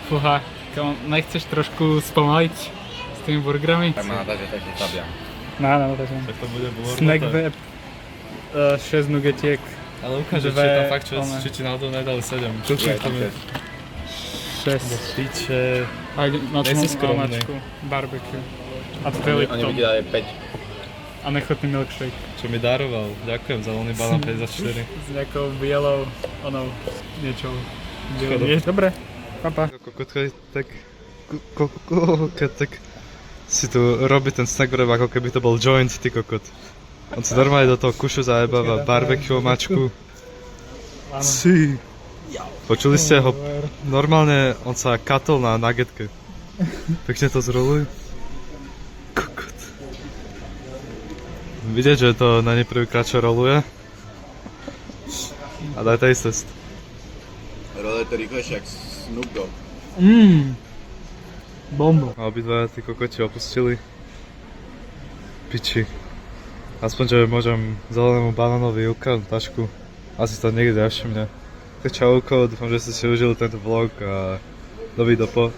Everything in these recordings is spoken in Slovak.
Fúha, nechceš trošku spomaliť s tými burgerami? Tak má dať, že tak zabiam. No, takže Tak to bude blur. snack wrap, 6 nugetiek. Ale ukáže, či dve, je tam fakt 6, one. či ti náhodou nedali 7. Je tam 6. Piče. A na Nie si tú skromný. mačku, barbecue. A Oni by Felipton. ti dali 5. A nechutný milkshake. Čo mi daroval. Ďakujem za voľný balán 54. S nejakou bielou, onou, niečou. Škoda. Dobre, papa. Kokotka tak si tu robí ten snack wrap, ako keby to bol joint, ty kokot. On si normálne do toho kušu zajebáva barbecue mačku. Si. Počuli ste ho? Normálne on sa katol na nuggetke. Pekne to zroluj. Kokot. Vidieť, že to na nej prvýkrát čo roluje. A daj taste test. Role to rýchlejšie jak Snoop Dogg. Bombo. A obidvaja tí kokoti opustili. Piči. Aspoň, že môžem zelenému banánovi ukradnúť tašku. Asi to niekde nevšimne. Tak čauko, dúfam, že ste si užili tento vlog a dovidopo.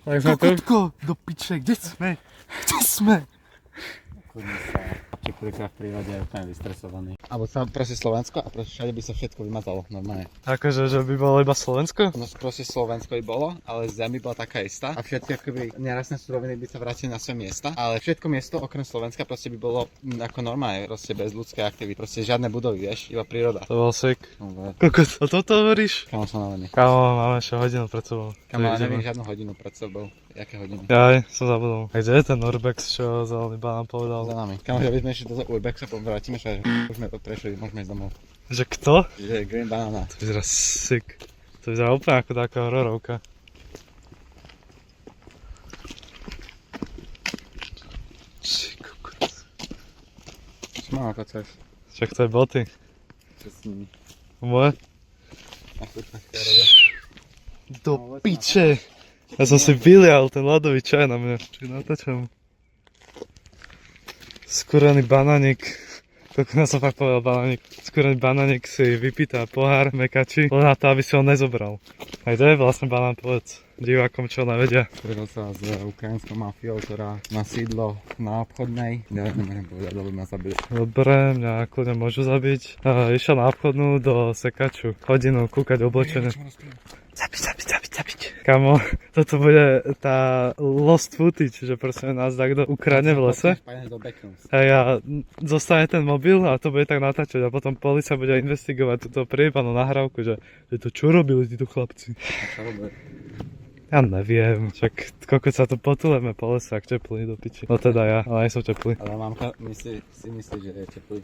Tak sme tu. Kokotko, do piče, kde sme? Kde sme? Kudne sa prvýkrát v prírode je úplne vystresovaný. Alebo sa proste Slovensko a proste všade by sa všetko vymazalo normálne. Akože, že by bolo iba Slovensko? No proste Slovensko by bolo, ale zem by bola taká istá a všetky akoby nerastné suroviny by sa vrátili na svoje miesta, ale všetko miesto okrem Slovenska proste by bolo ako normálne, proste bez ľudskej aktivity, proste žiadne budovy, vieš, iba príroda. To bol sick. No, Kokot, a toto hovoríš? Kamo som navený. Kámo, máme ešte hodinu pred sebou. Kamo, ale Ideme. neviem žiadnu hodinu pred sebou. Jaké hodiny? Jaj, som zabudol. A kde je ten Urbex, čo zelený banán povedal? Za nami. Kamo, že by sme ešte do Urbexa vrátime sa, že už sme to prešli, môžeme ísť domov. Že kto? Že Green Banana. To vyzerá sick. To vyzerá úplne ako taká hororovka. Či kokot. Čo mám ako chceš? Čak to je boty. Čo s nimi? Moje? Ako to robia? Do piče! Ja som si vylial ten ľadový čaj na mňa. Či natáčam? Skúrený banánik. Koľko ja som fakt povedal banánik. Skúrený banánik si vypýta pohár mekači, len na to, aby si ho nezobral. Aj to je vlastne banán, povedz divákom, čo nevedia. Stretol sa s ukrajinskou mafiou, ktorá má sídlo na obchodnej. Ja nemôžem povedať, lebo ma zabili. Dobre, mňa kľudne môžu zabiť. Išiel na obchodnú do sekaču. Hodinu kúkať oblečené. Zabiť. Kamo, toto bude tá lost footage, že proste nás takto ukradne v lese. A ja zostane ten mobil a to bude tak natáčať a potom polícia bude investigovať túto priepanú nahrávku, že to čo robili títo chlapci. Ja neviem, však koľko sa tu potuleme po lese, ak teplý do piči. No teda ja, ale aj som teplý. Ale mamka si myslí, že je teplý.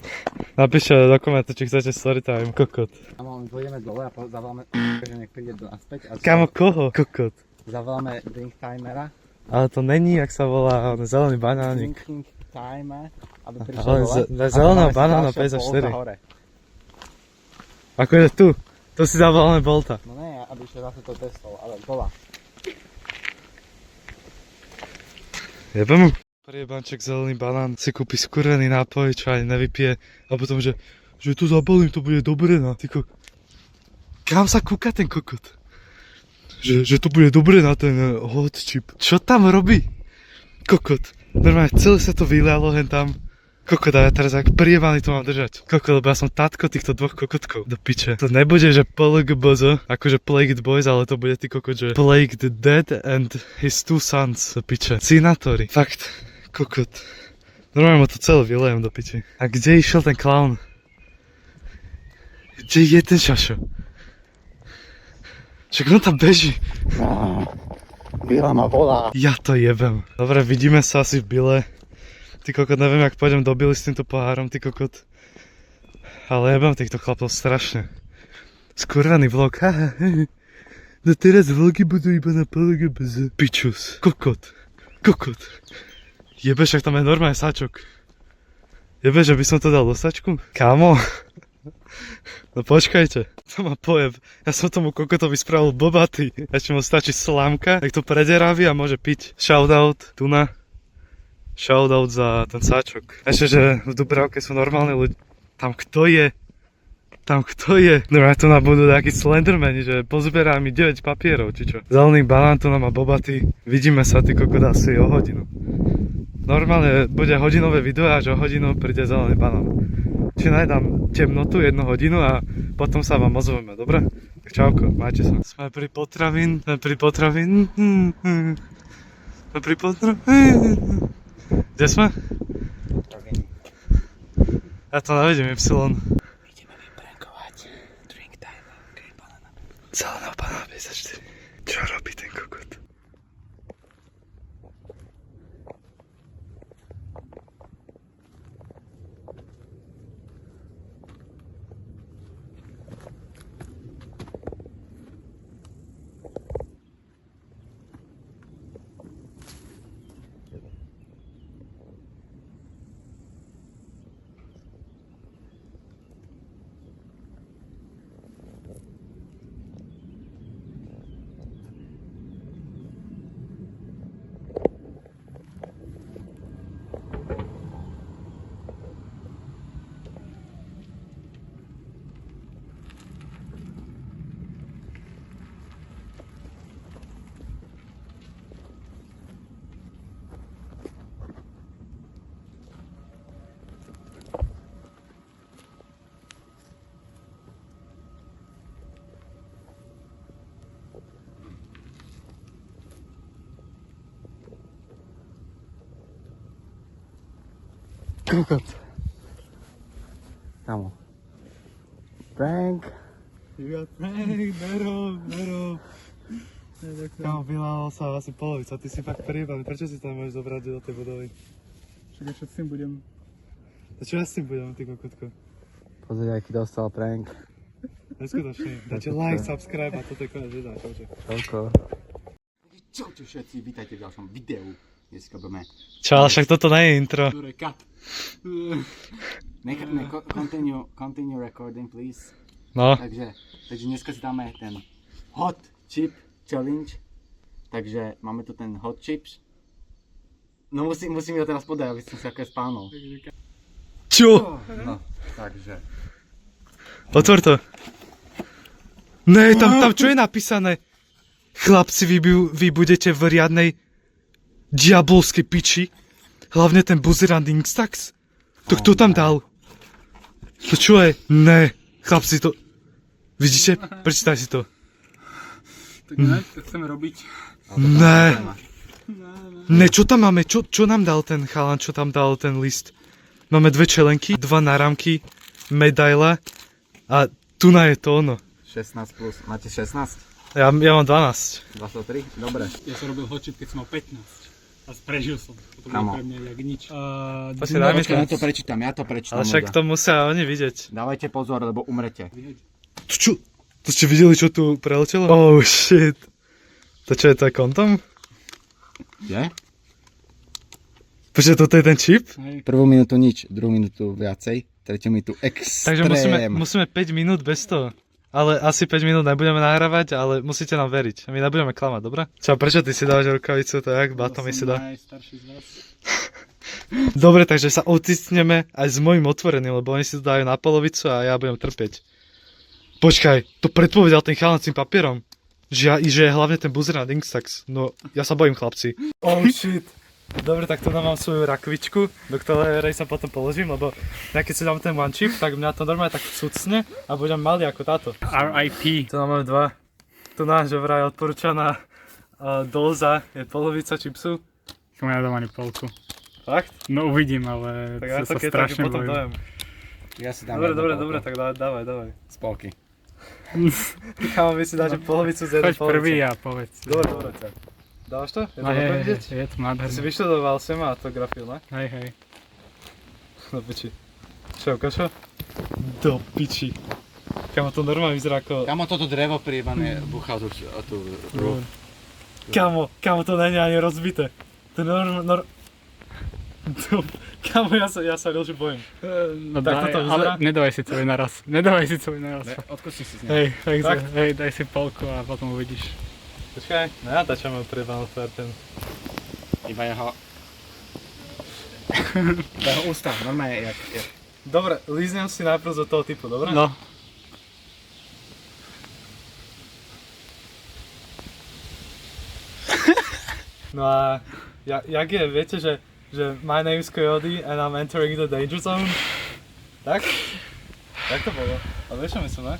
Napíšte do komentu, či chcete storytime, kokot. A my pôjdeme dole a zavoláme, že nech príde naspäť. Kamo, koho? Kokot. Zavoláme drink timera. Ale to není, jak sa volá, on je zelený banánik. Drinking timer, aby prišiel Ale dole. zeleného banána 54. Ako je tu? To si zavoláme Bolta. No nie, aby išiel zase to testol, ale bola. Jebe mu. Priebanček zelený banán si kúpi skúrený nápoj, čo ani nevypije. A potom, že to zabalím, to bude dobré na tyko. Kam sa kúka ten kokot? Že to bude dobré na ten hot chip. Čo tam robí? Kokot. Normálne celé sa to vylialo hen tam. Kokot, a ja teraz jak priebaný to mám držať. Kokot, lebo ja som tatko týchto dvoch kokotkov. Do piče. To nebude, že PLGBZ, akože Plagued Boys, ale to bude ty kokot, že Plagued Dead and his two sons. Do piče. Cinátori. Fakt. Kokot. Normálne mu to celé vylejem do piči. A kde išiel ten clown? Kde je ten šašo? Však on tam beží. Bila ma volá. Ja to jebem. Dobre, vidíme sa asi v Bile. Ty kokot, neviem, jak pôjdem do Bily s týmto pohárom, ty kokot. Ale jebem týchto chlapov strašne. Skurvený vlog, haha. No teraz vlogy budú iba na PLGBZ. Pičus. Kokot. Jebe, však tam je normálne sačok. Jebe, že by som to dal do sačku? Kámo. No počkajte, to má pojeb. Ja som tomu kokotovi spravil bobatý. Ešte mu stačí slámka, tak to prederaví a môže piť. Shoutout, tuna. Shoutout za ten sáčok. Ešte, že v Dubravke sú normálni ľudia. Tam kto je? Tam kto je? No a to nám budú takí Slendermani, že pozberá mi 9 papierov, či čo. Zelený banán tu nám má bobatý. Vidíme sa, ty kokot, asi o hodinu. Normálne bude hodinové video, až o hodinu príde zelený banán. Či najdám temnotu 1 hodinu a potom sa vám ozveme, dobre? Tak čauko, majte sa. Sme pri potravín. Kde sme? Ja to nevidím, Y. Ideme vyprankovať. Drink time. Okay, banana. Zelená banána 54. Čo robí ten kokot? Kokot. Kamo. Prank. Nerob. Kámo, vyláhol sa asi polovica, ty si fakt prijebaný, prečo si tam môžeš zobrať do tej budovy? Však čo s tým budem? A čo ja s tým budem, ty kokotko? Pozri, aký dostal prank. Neskutočne, dajte like, subscribe a toto je konec videa, čauče. Čauko. Čaute všetci, vítajte v ďalšom videu. Dneska budeme... Čo, ale však toto nie je intro. Ktoré cut. Continue recording, please. No, Takže dneska si dáme ten hot chip challenge. Takže máme tu ten hot chips. No musím ho teraz podať, aby som sa ako spálnul. čo? No, takže... Otvor to. Ne, tam čo je napísané? Chlapci, vy budete v riadnej diabolskej piči. Hlavne ten buzerant Instax. To kto tam dal? To čo je? Ne, chlapci to... Vidíte? Prečítaj si to. Tak ne, to chceme robiť. Ne. Ne, čo tam máme? Čo nám dal ten chalan, čo tam dal ten list? Máme 2 čelenky, 2 náramky, medaila a tu na je to ono. 16 plus, máte 16? Ja mám 12. 23? Dobre. Ja som robil hot chip, keď som mal 15. A prežil som. To Kamo. bolo pre mňa jak nič. Počkaj, daj mi to. Ja to prečítam. Ale však to musia oni vidieť. Dávajte pozor, lebo umrete. To čo? To ste videli, čo tu preletelo? Oh shit. To čo je to kontom? Je? Počkaj, toto je ten čip? Prvú minútu nič, druhú minútu viacej, tretiu minútu extrém. Takže musíme 5 minút bez toho. Ale asi 5 minút nebudeme nahrávať, ale musíte nám veriť. My nebudeme klamať, dobre? Čo, prečo ty si dávaš rukavicu, to jak bato mi si dá? Najstarší z vás. Dobre, takže sa otisneme aj s mojím otvoreným, lebo oni si to dajú na polovicu a ja budem trpieť. Počkaj, to predpovedal ten chalan s tým papierom. Že je hlavne ten buzerant Instax. No, ja sa bojím, chlapci. Oh shit. Dobre, tak tu mám svoju rakvičku, do ktorej sa potom položím, lebo ja keď si dám ten one chip, tak mňa to normálne tak cucne a budem malý ako táto. RIP. Tu máme 2. Tu náš vraj odporúčaná doza je polovica čipsu. Som ja dám ani polku. Fakt? No uvidím, ale Tak ja sa to keď strašne potom bojím. dojem. Ja si dám Dobre, tak dávaj. Spolky. Kámo, vy si dáte polovicu z jednej Choď prvý a povedz. Dobre. Dávaš to? Je to No, dobre vidieť? je to Ty si nádherné. vyštudoval sematografiu, ne? Hej. Do piči. Čo, ukážo? Do piči. Kamo, to normálne vyzerá ako... Kamo toto drevo priebané buchal tú rúf. Kamo, to není ani rozbité. To je Kamo, ja sa veľmi bojím. No Tak daj, toto vyzerá? ale nedávaj si celý naraz. Nedávaj si celý naraz. Odkočni si s Hej, Fakt? hej, daj si polku a potom uvidíš. Počkaj, no ja tačam priebanú ten. Iba jeho... jeho ústa, normálne jak... Dobre, líznem si najprv zo toho typu, dobre? No. No a jak je, viete, že my name is Coyote and I'm entering the danger zone? Tak? Tak to bolo. A vieš, čo myslím, ne?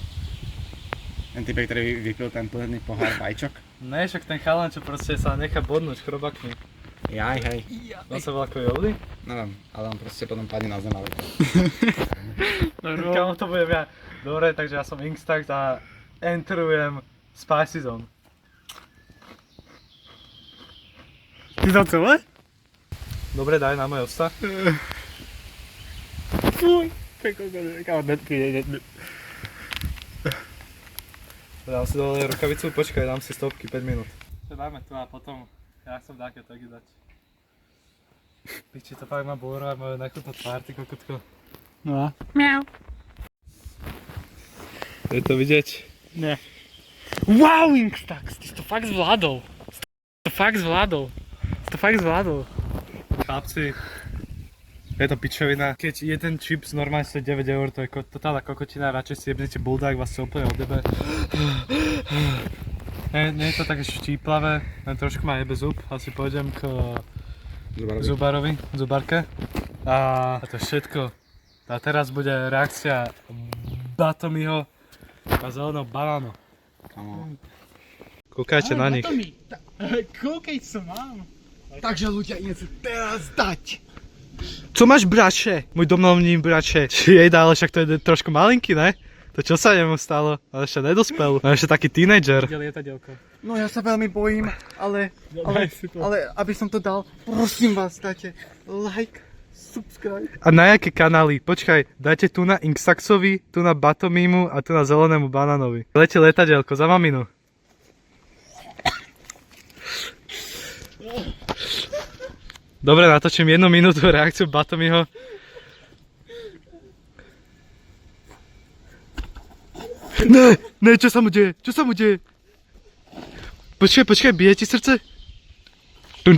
Ten typek, ktorý vypil ten plný pohár bajčok. Ne, však ten chalan, čo proste sa nechá bodnúť chrobakmi. Jaj, hej. On sa volá Coyote? Neviem, ale on proste potom padne na zem a vypil. Kamo to budem ja. Dobre, takže ja som Inkstax a enterujem Spicy Zone. Ty to celé? Dobre, daj na moje odsta. Fuj. Dám si dole rukavicu, počkaj, dám si stopky 5 minút. To dáme tu a potom, ja chcem také taky dať. Piči, to fakt má bôra, moje nechutná tvár, ty kokotko. No a? Miau. Je to vidieť? Ne. Wow, Inkstax, ty si to fakt zvládol. Chlapci, je to pičovina. Keď jeden chips normálne stojí 9 eur, to je totálna kokotina, radšej si jebnete bulldog, vás sa úplne odjebe. Nie je to také štíplavé, len trošku ma jebe zub, asi pôjdem k zubarke. A to je všetko. A teraz bude reakcia Batomiho a zeleného banánu. Kúkajte na nich. Koľkej som mám? Takže ľudia, idem sa teraz dať. Co máš, brače? Môj domovní brače. Jej ale však to je trošku malinký, ne? To čo sa nemu stalo? Ale ešte nedospel. On ešte taký tínedžer. Kde lietadielko? No ja sa veľmi bojím, ale aby som to dal, prosím vás, dajte like, subscribe. A na jaké kanály? Počkaj, dajte tu na Inkstaxovi, tu na Batomimu a tu na zelenému banánovi. Lete lietadielko za maminu. Dobre, natočím 1 minútu reakciu Batomiho. Ne, čo sa mu deje? Počkaj, bije ti srdce? Tun.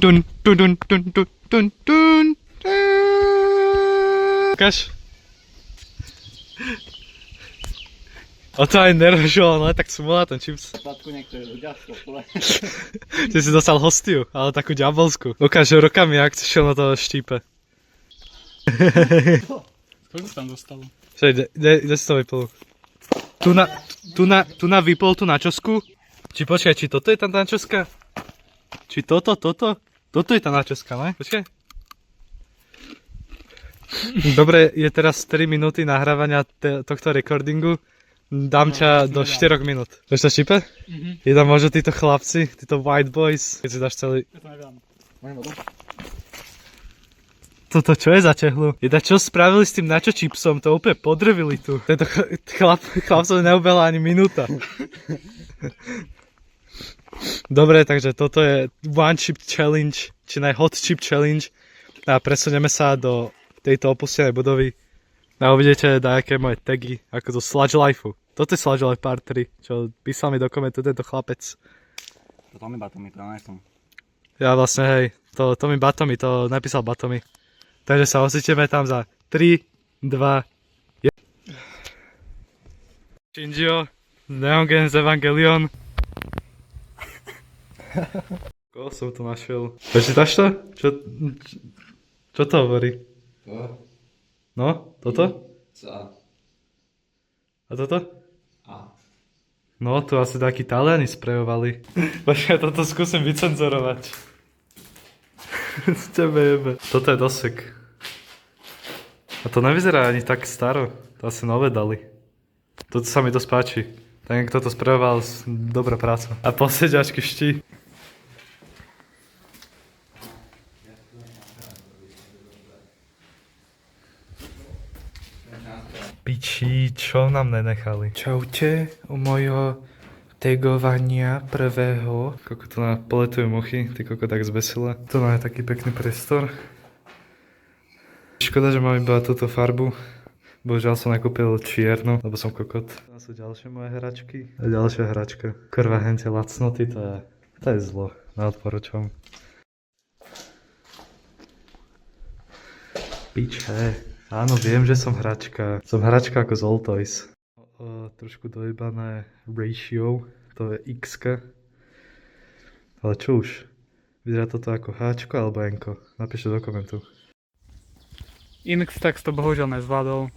Ukáž. O to aj nervžoval, ale tak smolá ten chips. Sladku niektorí ľudia stopule. Ty si dostal hostiu, ale takú ďabolskú. Ukáž rukami, jak si šiel na toho štípe. Koľko si tam dostalo? Kde si to vypil? Tu na vypol tú načosku. Či počkaj, či toto je tá načoska? Či toto? Toto je tá načoska, ne? Počkaj. Dobre, je teraz 3 minúty nahrávania tohto recordingu. Dám ťa do 4 minút. Vieš to štípe? Je tam možno títo chlapci, títo white boys, keď si dáš celý... Ja to neviem. Toto čo je za tehlu? Čo spravili s tým nacho chipsom? To úplne podrvili tu. Tento chlapcov neubehla ani minúta. Dobre, takže toto je One Chip Challenge, či Hot Chip Challenge. A presunieme sa do tejto opustenej budovy. A uvidíte dajaké moje tagy, ako zo Sludge Lifeu. Toto je Sludge Life Part 3, čo písal mi do komentu tento chlapec. To mi Batomi, to ja som. Ja vlastne, hej, to mi Batomi, to napísal Batomi. Takže sa osíčeme tam za 3, 2, 1. Shinjio, Neon Genesis Evangelion. Koho som tu našiel? Prečítaš to? Čo to hovorí? To? No, toto? Co? A toto? A. No, tu asi takí Taliani sprejovali. Počkaj, toto skúsim vycenzorovať. Z tebe jebe. Toto je dosek. A to nevyzerá ani tak staro. To asi nové dali. Toto sa mi dosť páči. Ten, kto to sprejoval, dobrá práca. A posediačky ští. Piči, čo nám nenechali? Čaute, u mojho tagovania prvého. Koľko tu na poletujú muchy, ty koľko tak zbesila. Tu je taký pekný priestor. Škoda, že mám iba túto farbu. Bohužiaľ som nekúpil čiernu, lebo som kokot. To sú ďalšie moje hračky. A ďalšia hračka. Kurva, hentie lacnoty, to je zlo. Neodporúčam. Piče. Áno, viem, že som hračka. Som hračka ako z All Toys. Trošku dojebané ratio, to je x. Ale čo už? Vyzerá toto ako Hčko alebo Nko? Napíšte do komentu. Inxtax to bohužiaľ nezvládol.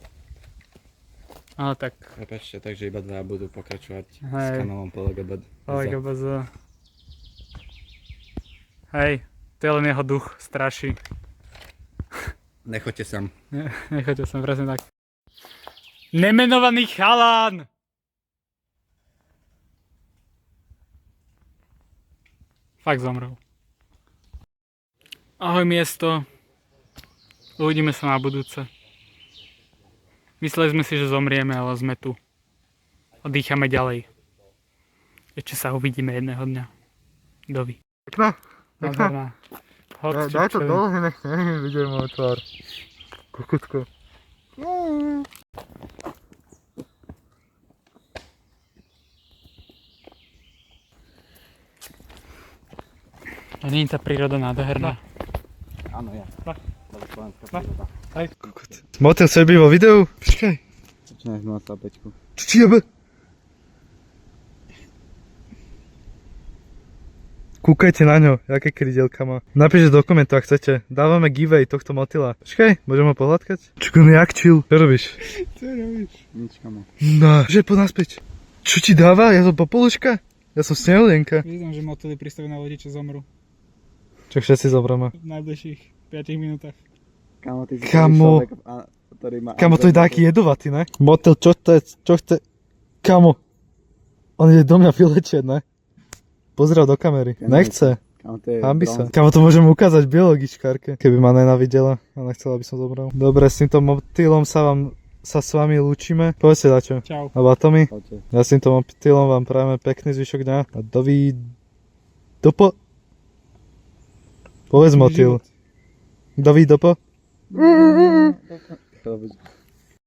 Ale tak, Prepačte, takže iba dva budú pokračovať s Hej. kanálom PLGBD. LGBZ. Hej, to je len jeho duch, straší. Nechoďte sem. Nechoďte sem, presne tak. Nemenovaný chalán! Fakt zomrel. Ahoj miesto. Uvidíme sa na budúce. Mysleli sme si, že zomrieme, ale sme tu. Oddycháme ďalej. Ešte sa uvidíme jedného dňa. Dovi. Pekná? Nádherná. Hot Daj to chipsový. dole, nech vidím môj tvár. Kukutko. A nie je tá príroda nádherná. Áno, ja. Slovenská príroda. Kokot. Motel chce byť vo videu? Počkaj. Začínaj z 0,5. Čo ti jebe? Kúkajte na ňo, aké krydelka má. Napíšte do komentu, ak chcete. Dávame giveaway tohto motila. Počkaj, môžem ho pohľadkať? Čuko, jak chill. Čo robíš? Nič kamo. No, že poď naspäť. Čo ti dáva? Ja som popoluška? Ja som snehulienka. Vidím, že motily pristavené vodiče zomru Čo všetci zobrame. v najbližších 5 minútach. Kamo, ty si Kamo. prvý človek, ktorý má... Kamo, to je taký jedovatý, ne? Motel, čo to je? Čo chce? Kamo. On je do mňa vyletieť, ne? Pozrel do kamery. Nechce. Kamo, to je Hambi sa. bronz. Kamo, to môžem ukázať biologičkárke, keby ma nenavidela a nechcela, aby som zobral. Dobre, s týmto motýlom sa s vami lúčime. Povedzte dačo. Čau. Alebo Atomy. Čaute. Ja s týmto motýlom vám prajeme pekný zvyšok dňa a dopo. Povedz motýl. Dopo. Dobre.